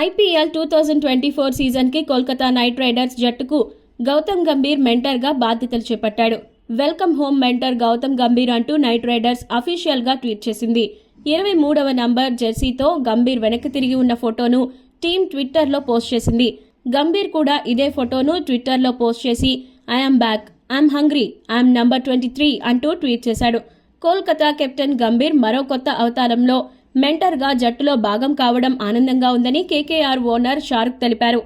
IPL 2024 సీజన్కి Kolkata night riders జట్టుకు గౌతమ్ గంభీర్ మెంటర్గా బాధ్యతలు చేపట్టాడు. Welcome home mentor Gautam Gambhir అంటూ నైట్ రైడర్స్ అఫీషియల్గా ట్వీట్ చేసింది. 23వ నంబర్ జెర్సీతో గంభీర్ వెనక్కి తిరిగి ఉన్న ఫోటోను టీం ట్విట్టర్లో పోస్ట్ చేసింది. గంభీర్ కూడా ఇదే ఫోటోను ట్విట్టర్లో పోస్ట్ చేసి I'm back, I'm hungry, I'm number 23 అంటూ ట్వీట్ చేశాడు. కోల్కతా కెప్టెన్ గంభీర్ మరో కొత్త అవతారంలో మెంటర్గా జట్టులో భాగం కావడం ఆనందంగా ఉందని కేకేఆర్ ఓనర్ షారుఖ్ తెలిపారు.